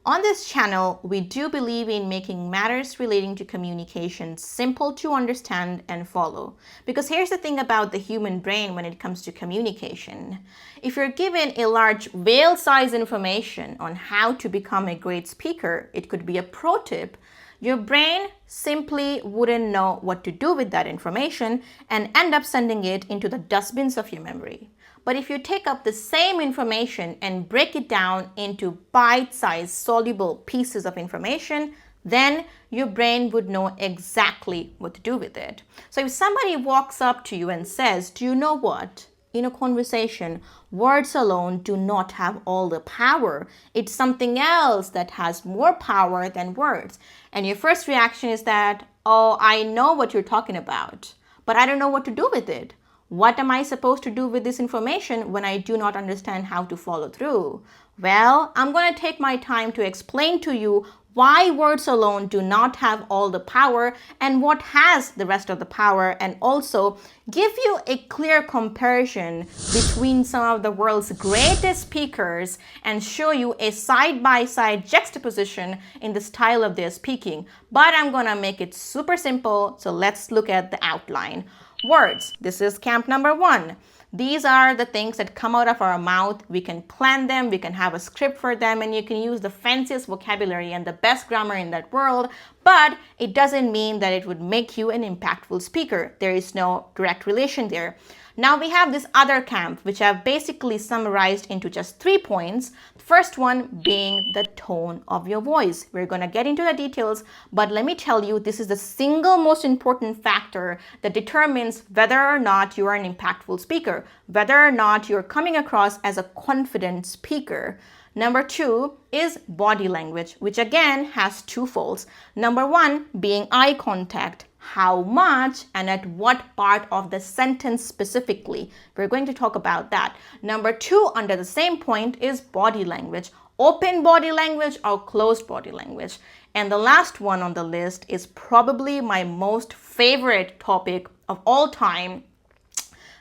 On this channel, we do believe in making matters relating to communication simple to understand and follow. Because here's the thing about the human brain when it comes to communication. If you're given a large whale-sized information on how to become a great speaker, it could be a pro tip, your brain simply wouldn't know what to do with that information and end up sending it into the dustbins of your memory. But if you take up the same information and break it down into bite-sized, soluble pieces of information, then your brain would know exactly what to do with it. So if somebody walks up to you and says, "Do you know what? In a conversation, words alone do not have all the power. It's something else that has more power than words." And your first reaction is that, "Oh, I know what you're talking about, but I don't know what to do with it. What am I supposed to do with this information when I do not understand how to follow through?" Well, I'm going to take my time to explain to you why words alone do not have all the power and what has the rest of the power, and also give you a clear comparison between some of the world's greatest speakers and show you a side-by-side juxtaposition in the style of their speaking. But I'm going to make it super simple, so let's look at the outline. Words. This is camp number 1. These are the things that come out of our mouth. We can plan them, we can have a script for them, and you can use the fanciest vocabulary and the best grammar in that world, but it doesn't mean that it would make you an impactful speaker. There is no direct relation there. Now we have this other camp, which I've basically summarized into just 3 points. The first one being the tone of your voice. We're going to get into the details, but let me tell you, this is the single most important factor that determines whether or not you are an impactful speaker, whether or not you're coming across as a confident speaker. Number 2 is body language, which again has 2 folds. Number 1 being eye contact. How much and at what part of the sentence specifically. We're going to talk about that. Number 2 under the same point is body language. Open body language or closed body language. And the last one on the list is probably my most favorite topic of all time,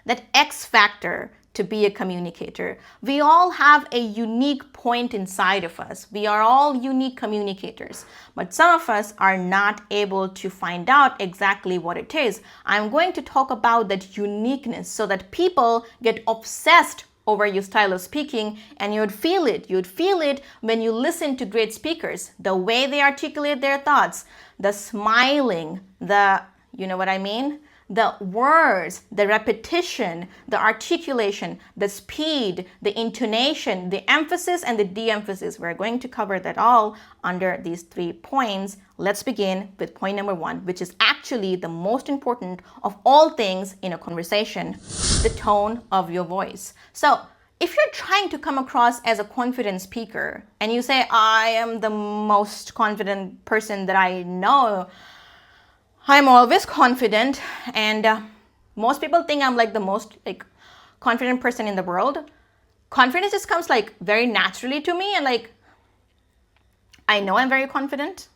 that X factor to be a communicator. We all have a unique point inside of us. We are all unique communicators, but some of us are not able to find out exactly what it is. I'm going to talk about that uniqueness so that people get obsessed over your style of speaking, and you'd feel it. You'd feel it when you listen to great speakers, the way they articulate their thoughts, the smiling, you know what I mean? The words, the repetition, the articulation, the speed, the intonation, the emphasis and the de-emphasis. We're going to cover that all under these 3 points. Let's begin with point number 1, which is actually the most important of all things in a conversation, the tone of your voice. So if you're trying to come across as a confident speaker and you say, "I am the most confident person that I know, I'm always confident," and most people think I'm like the most confident person in the world. Confidence just comes very naturally to me, and I know I'm very confident.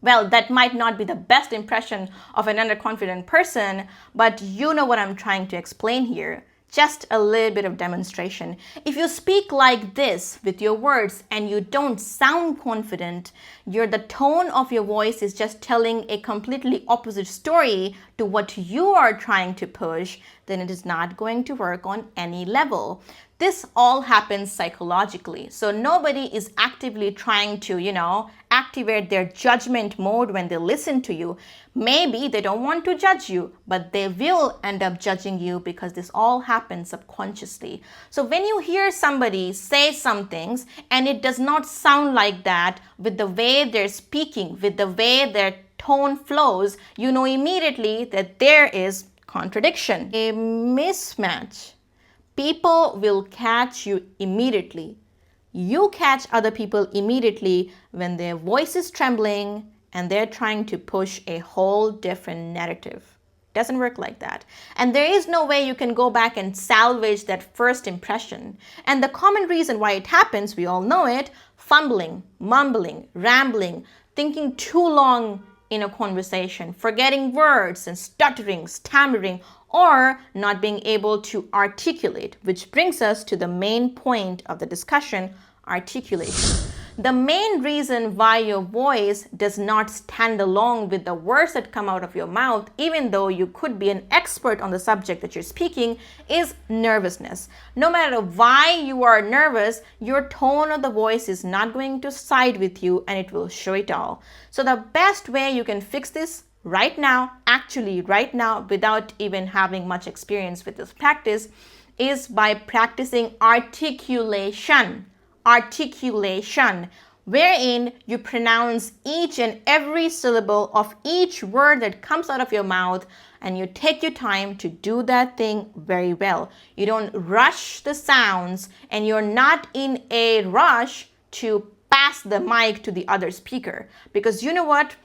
Well, that might not be the best impression of an underconfident person, but you know what I'm trying to explain here. Just a little bit of demonstration. If you speak like this with your words and you don't sound confident, the tone of your voice is just telling a completely opposite story to what you are trying to push, then it is not going to work on any level. This all happens psychologically. So nobody is actively trying to, activate their judgment mode when they listen to you. Maybe they don't want to judge you, but they will end up judging you because this all happens subconsciously. So when you hear somebody say some things and it does not sound like that with the way they're speaking, with the way their tone flows, you know immediately that there is contradiction, a mismatch. People will catch you immediately. You catch other people immediately when their voice is trembling and they're trying to push a whole different narrative. Doesn't work like that. And there is no way you can go back and salvage that first impression. And the common reason why it happens, we all know it, fumbling, mumbling, rambling, thinking too long in a conversation, forgetting words and stuttering, stammering, or not being able to articulate, which brings us to the main point of the discussion, articulation. The main reason why your voice does not stand along with the words that come out of your mouth, even though you could be an expert on the subject that you're speaking, is nervousness. No matter why you are nervous, your tone of the voice is not going to side with you, and it will show it all. So the best way you can fix this right now, actually right now, without even having much experience with this practice, is by practicing articulation. Articulation, wherein you pronounce each and every syllable of each word that comes out of your mouth, and you take your time to do that thing very well. You don't rush the sounds, and you're not in a rush to pass the mic to the other speaker, because you know what?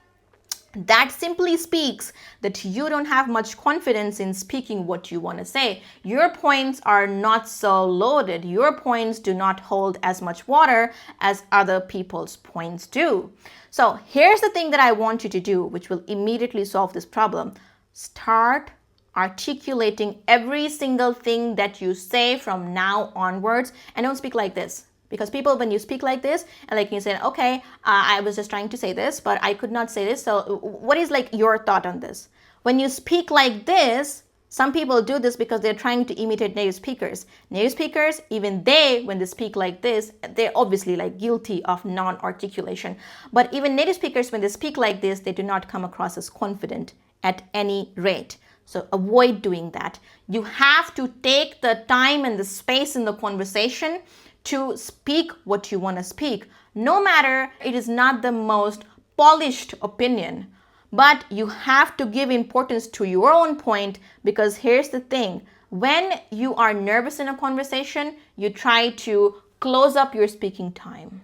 That simply speaks that you don't have much confidence in speaking what you want to say. Your points are not so loaded. Your points do not hold as much water as other people's points do. So here's the thing that I want you to do, which will immediately solve this problem. Start articulating every single thing that you say from now onwards, and don't speak like this. Because people, when you speak like this, and like you say, okay, I was just trying to say this, but I could not say this. So what is like your thought on this? When you speak like this, some people do this because they're trying to imitate native speakers. Native speakers, even they, when they speak like this, they're obviously like guilty of non-articulation. But even native speakers, when they speak like this, they do not come across as confident at any rate. So avoid doing that. You have to take the time and the space in the conversation to speak what you want to speak, no matter it is not the most polished opinion, but you have to give importance to your own point, because here's the thing. When you are nervous in a conversation, you try to close up your speaking time,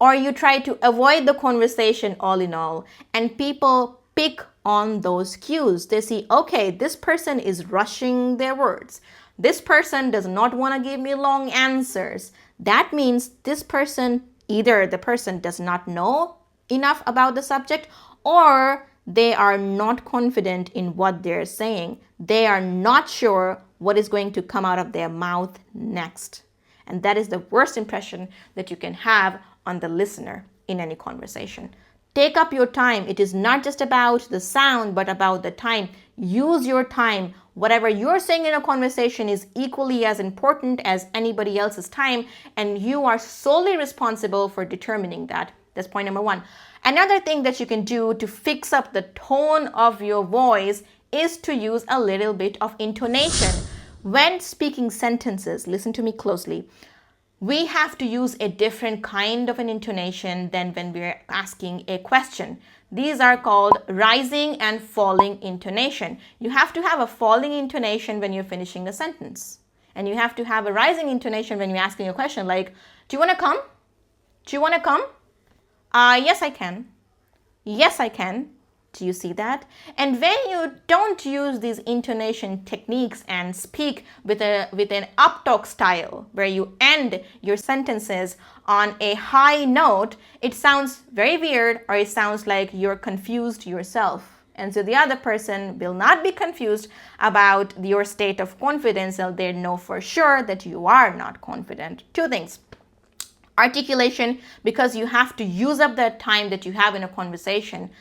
or you try to avoid the conversation all in all, and people pick on those cues. They see, okay, this person is rushing their words. This person does not want to give me long answers. That means this person, either the person does not know enough about the subject, or they are not confident in what they're saying. They are not sure what is going to come out of their mouth next. And that is the worst impression that you can have on the listener in any conversation. Take up your time. It is not just about the sound, but about the time. Use your time. Whatever you're saying in a conversation is equally as important as anybody else's time, and you are solely responsible for determining that. That's point number one. Another thing that you can do to fix up the tone of your voice is to use a little bit of intonation. When speaking sentences, listen to me closely. We have to use a different kind of an intonation than when we're asking a question. These are called rising and falling intonation. You have to have a falling intonation when you're finishing a sentence. And you have to have a rising intonation when you're asking a question like, do you want to come? Do you want to come? Yes, I can. Yes, I can. Do you see that? And when you don't use these intonation techniques and speak with an uptalk style where you end your sentences on a high note, it sounds very weird, or it sounds like you're confused yourself. And so the other person will not be confused about your state of confidence, so they know for sure that you are not confident. Two things. Articulation, because you have to use up the time that you have in a conversation.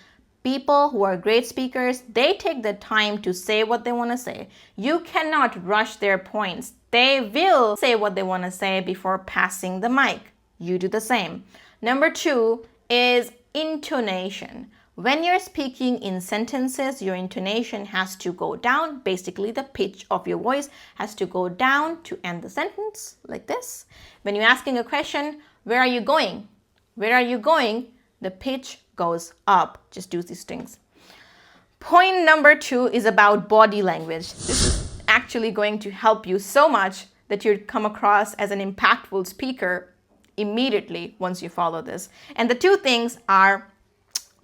People who are great speakers, they take the time to say what they want to say. You cannot rush their points. They will say what they want to say before passing the mic. You do the same. Number two is intonation. When you're speaking in sentences, your intonation has to go down. Basically, the pitch of your voice has to go down to end the sentence like this. When you're asking a question, where are you going? Where are you going? The pitch goes up. Just do these things. Point number two is about body language. This is actually going to help you so much that you'll come across as an impactful speaker immediately once you follow this. And the two things are,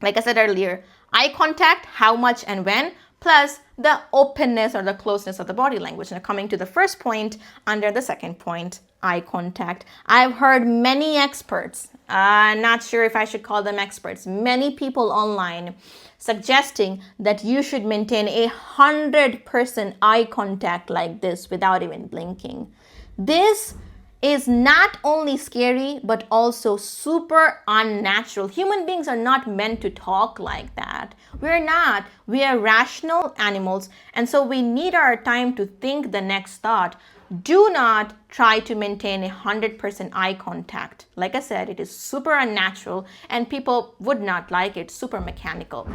like I said earlier, eye contact, how much and when, plus the openness or the closeness of the body language. Now coming to the first point under the second point, eye contact. I've heard many experts, not sure if I should call them experts, many people online suggesting that you should maintain 100% eye contact like this without even blinking. This is not only scary but also super unnatural. Human beings are not meant to talk like that. We're not. We are rational animals, and so we need our time to think the next thought. Do not try to maintain 100% eye contact. Like I said, it is super unnatural and people would not like it, super mechanical.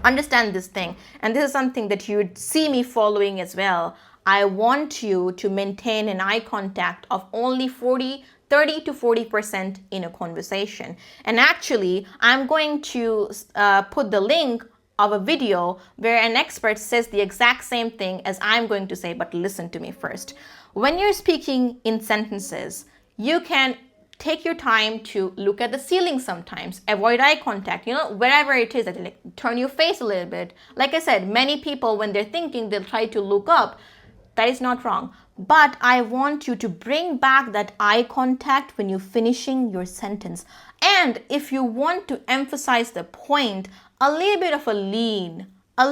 Understand this thing, and this is something that you would see me following as well. I want you to maintain an eye contact of only 30 to 40% in a conversation. And actually, I'm going to put the link of a video where an expert says the exact same thing as I'm going to say, but listen to me first. When you're speaking in sentences, you can take your time to look at the ceiling sometimes, avoid eye contact, wherever it is, like turn your face a little bit. Like I said, many people, when they're thinking, they'll try to look up. That is not wrong. But I want you to bring back that eye contact when you're finishing your sentence. And if you want to emphasize the point, a little bit of a lean, a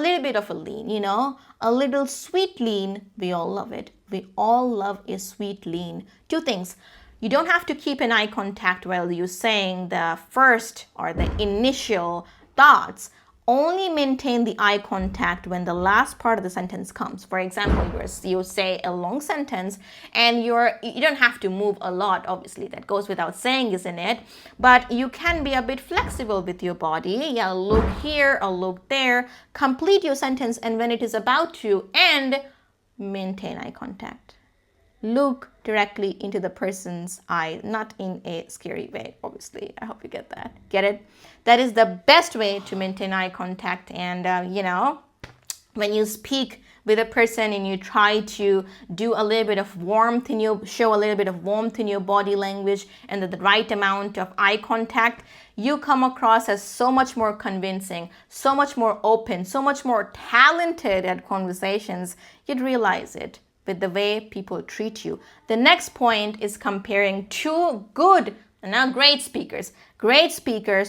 little sweet lean. We all love it. We all love a sweet lean. Two things. You don't have to keep an eye contact while you're saying the first or the initial thoughts. Only maintain the eye contact when the last part of the sentence comes. For example, you say a long sentence and you don't have to move a lot. Obviously, that goes without saying, isn't it? But you can be a bit flexible with your body. Yeah, look here or look there. Complete your sentence, and when it is about to end, maintain eye contact. Look directly into the person's eye, not in a scary way, obviously. I hope you get that. Get it? That is the best way to maintain eye contact. And, when you speak with a person and you try to do a little bit of warmth show a little bit of warmth in your body language and the right amount of eye contact, you come across as so much more convincing, so much more open, so much more talented at conversations. You'd realize it with the way people treat you. The next point is comparing two good and now great speakers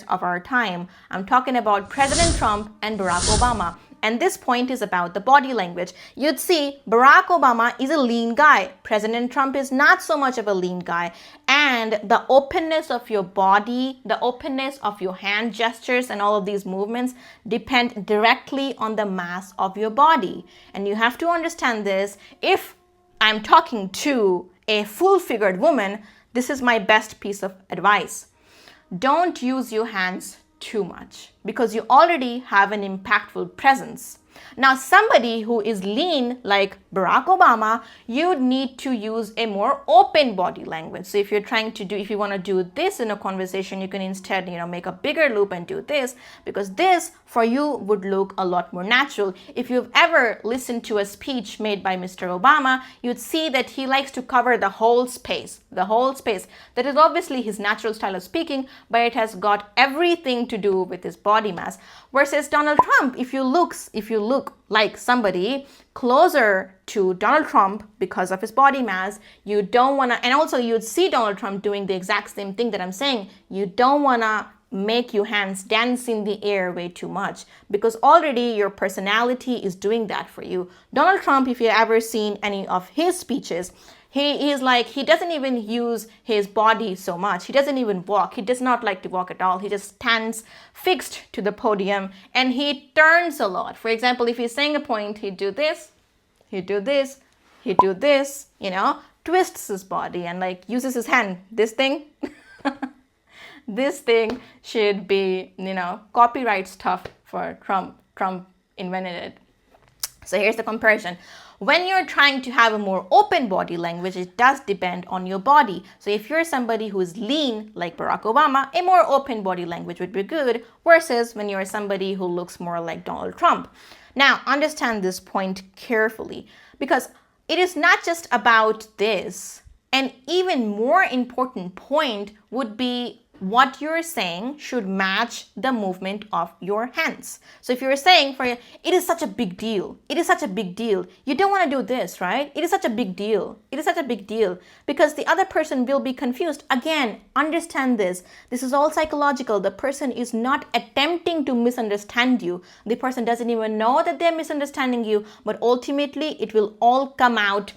of our time. I'm talking about President Trump and Barack Obama. And this point is about the body language. You'd see Barack Obama is a lean guy. President Trump is not so much of a lean guy. And the openness of your body, the openness of your hand gestures and all of these movements depend directly on the mass of your body. And you have to understand this. If I'm talking to a full-figured woman, this is my best piece of advice. Don't use your hands too much because you already have an impactful presence. Now, somebody who is lean like Barack Obama, you need to use a more open body language. So if you want to do this in a conversation, you can instead, make a bigger loop and do this, because this for you would look a lot more natural. If you've ever listened to a speech made by Mr. Obama, you'd see that he likes to cover the whole space. That is obviously his natural style of speaking, but it has got everything to do with his body mass. Versus Donald Trump, if you look like somebody closer to Donald Trump because of his body mass, you don't want to, and also you'd see Donald Trump doing the exact same thing that I'm saying. You don't want to make your hands dance in the air way too much, because already your personality is doing that for you. Donald Trump, if you've ever seen any of his speeches, he doesn't even use his body so much. He doesn't even walk. He does not like to walk at all. He just stands fixed to the podium and he turns a lot. For example, if he's saying a point, he'd do this, twists his body and uses his hand. This thing, this thing should be, copyright stuff for Trump. Trump invented it. So here's the comparison. When you're trying to have a more open body language, it does depend on your body. So if you're somebody who is lean like Barack Obama, a more open body language would be good, versus when you're somebody who looks more like Donald Trump. Now, understand this point carefully, because it is not just about this. An even more important point would be what you're saying should match the movement of your hands. So if you're saying it is such a big deal. It is such a big deal. You don't want to do this, right? It is such a big deal. It is such a big deal because the other person will be confused. Again, understand this. This is all psychological. The person is not attempting to misunderstand you. The person doesn't even know that they're misunderstanding you, but ultimately it will all come out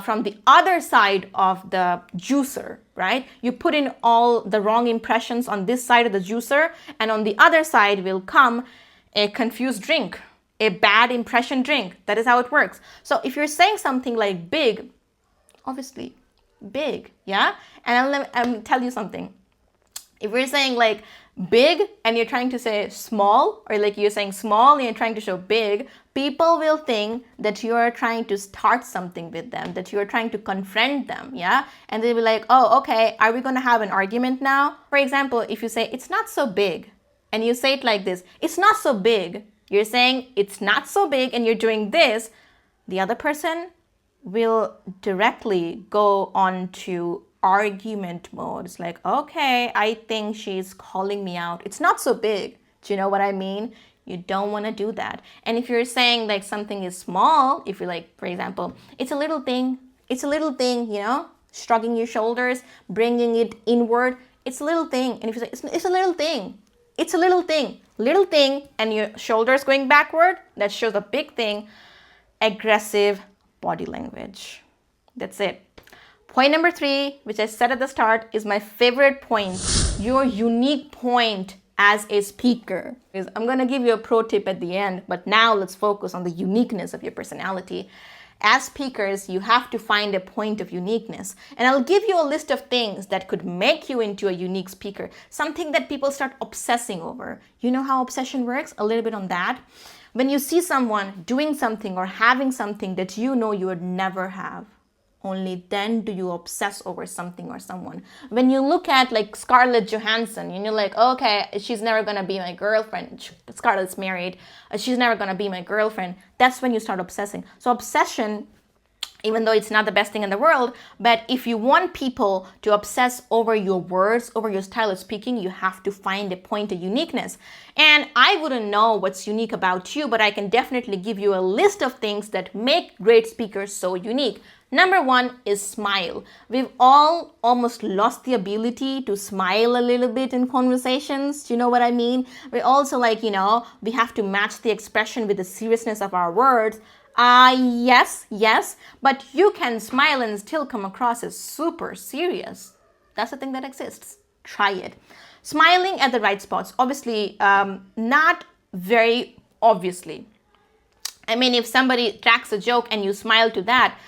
from the other side of the juicer, right? You put in all the wrong impressions on this side of the juicer, and on the other side will come a confused drink, a bad impression drink. That is how it works. So if you're saying something like big, obviously big, yeah? And I'll tell you something. If we're saying like big and you're trying to say small, or like you're saying small and you're trying to show big, people will think that you are trying to start something with them, that you are trying to confront them, yeah? And they'll be like, oh, okay, are we gonna have an argument now? For example, if you say, it's not so big, and you say it like this, it's not so big, you're saying it's not so big and you're doing this, the other person will directly go on to argument mode. It's like, okay, I think she's calling me out. It's not so big. Do you know what I mean? You don't want to do that. And if you're saying like something is small, if you're like, for example, it's a little thing, you know, shrugging your shoulders, bringing it inward, it's a little thing. And if you say, it's a little thing, it's a little thing, and your shoulders going backward, that shows a big thing. Aggressive body language. That's it. Point number 3, which I said at the start, is my favorite point, your unique point as a speaker. I'm going to give you a pro tip at the end, but now let's focus on the uniqueness of your personality. As speakers, you have to find a point of uniqueness. And I'll give you a list of things that could make you into a unique speaker, something that people start obsessing over. You know how obsession works? A little bit on that. When you see someone doing something or having something that you know you would never have, only then do you obsess over something or someone. When you look at like Scarlett Johansson, and you're like, okay, she's never gonna be my girlfriend. Scarlett's married. She's never gonna be my girlfriend. That's when you start obsessing. So obsession, even though it's not the best thing in the world, but if you want people to obsess over your words, over your style of speaking, you have to find a point of uniqueness. And I wouldn't know what's unique about you, but I can definitely give you a list of things that make great speakers so unique. Number 1 is smile. We've all almost lost the ability to smile a little bit in conversations. Do you know what I mean? We also like, you know, we have to match the expression with the seriousness of our words. Yes, but you can smile and still come across as super serious. That's the thing that exists. Try it. Smiling at the right spots. Obviously, not very obviously. I mean, if somebody cracks a joke and you smile to that,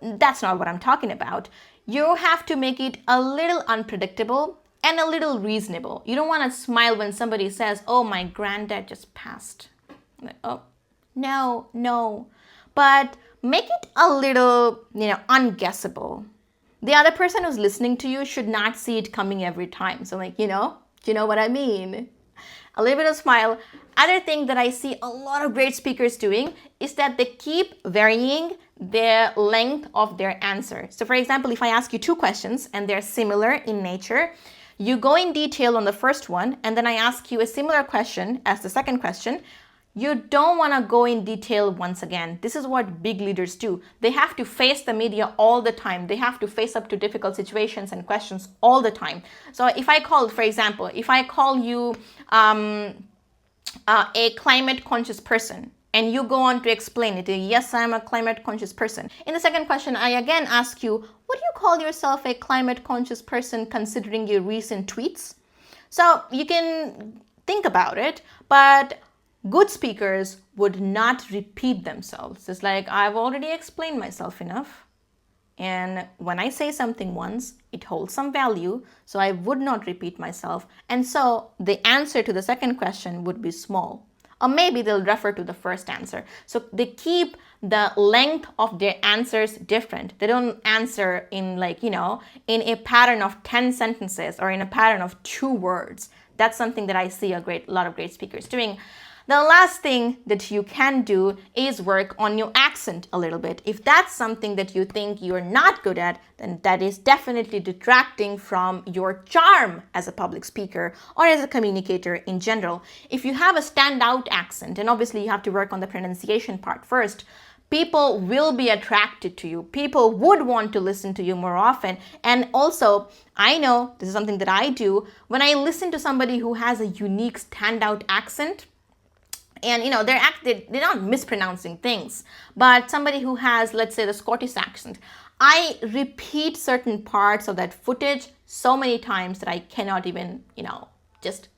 that's not what I'm talking about. You have to make it a little unpredictable and a little reasonable. You don't want to smile when somebody says, oh, my granddad just passed. Like, oh, no. But make it a little, you know, unguessable. The other person who's listening to you should not see it coming every time. So like, you know, do you know what I mean? A little bit of smile. Other thing that I see a lot of great speakers doing is that they keep varying the length of their answer. So for example, if I ask you 2 questions and they're similar in nature, you go in detail on the first one, and then I ask you a similar question as the second question. You don't want to go in detail once again. This is what big leaders do. They have to face the media all the time. They have to face up to difficult situations and questions all the time. So if I call, for example, if I call you a climate conscious person, and you go on to explain it, yes, I'm a climate conscious person. In the second question, I again ask you, would you call yourself a climate conscious person considering your recent tweets? So you can think about it, but good speakers would not repeat themselves. It's like, I've already explained myself enough. And when I say something once, it holds some value, so I would not repeat myself. And so the answer to the second question would be small. Or maybe they'll refer to the first answer. So they keep the length of their answers different. They don't answer in like, you know, in a pattern of 10 sentences or in a pattern of 2 words. That's something that I see a lot of great speakers doing. The last thing that you can do is work on your accent a little bit. If that's something that you think you're not good at, then that is definitely detracting from your charm as a public speaker or as a communicator in general. If you have a standout accent, and obviously you have to work on the pronunciation part first, people will be attracted to you. People would want to listen to you more often. And also, I know this is something that I do. When I listen to somebody who has a unique standout accent, And they're not mispronouncing things, but somebody who has, let's say, the Scottish accent, I repeat certain parts of that footage so many times that I cannot even just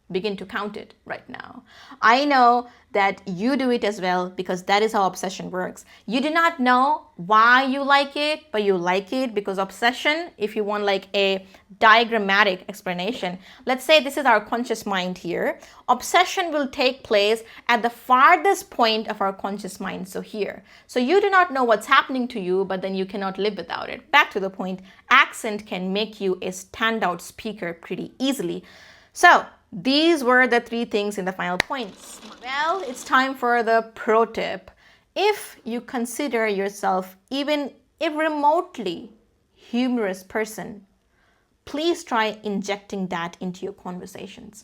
begin to count it right now. I know that you do it as well, because that is how obsession works. You do not know why you like it, but you like it because obsession, if you want like a diagrammatic explanation, let's say this is our conscious mind here. Obsession will take place at the farthest point of our conscious mind, so here. So you do not know what's happening to you, but then you cannot live without it. Back to the point, accent can make you a standout speaker pretty easily. So these were the 3 things in the final points. Well, it's time for the pro tip. If you consider yourself even a remotely humorous person, please try injecting that into your conversations.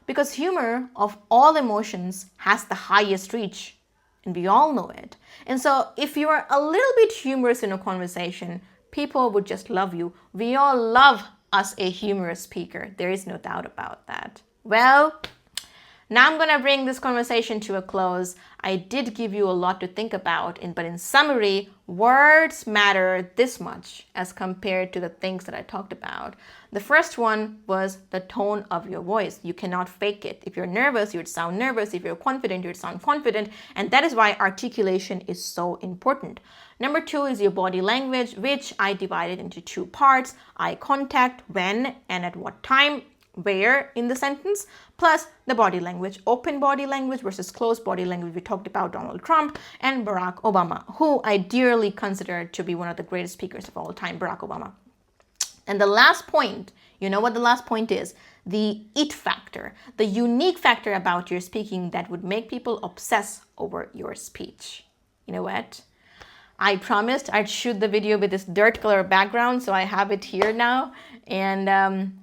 Because humor, of all emotions, has the highest reach, and we all know it. And so if you are a little bit humorous in a conversation, people would just love you. We all love us a humorous speaker. There is no doubt about that. Well, now I'm going to bring this conversation to a close. I did give you a lot to think about, but in summary, words matter this much as compared to the things that I talked about. The first one was the tone of your voice. You cannot fake it. If you're nervous, you would sound nervous. If you're confident, you would sound confident. And that is why articulation is so important. Number 2 is your body language, which I divided into 2 parts: eye contact, when and at what time, where in the sentence, plus the body language, open body language versus closed body language. We talked about Donald Trump and Barack Obama, who I dearly consider to be one of the greatest speakers of all time, Barack Obama. And the last point, you know what the last point is? The it factor, the unique factor about your speaking that would make people obsess over your speech. You know what? I promised I'd shoot the video with this dirt color background, so I have it here now. And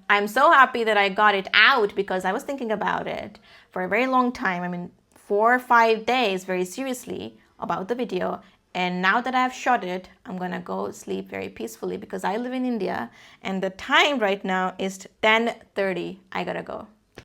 I'm so happy that I got it out, because I was thinking about it for a very long time. 4 or 5 days, very seriously, about the video. And now that I've shot it, I'm gonna go sleep very peacefully, because I live in India and the time right now is 10:30. I gotta go.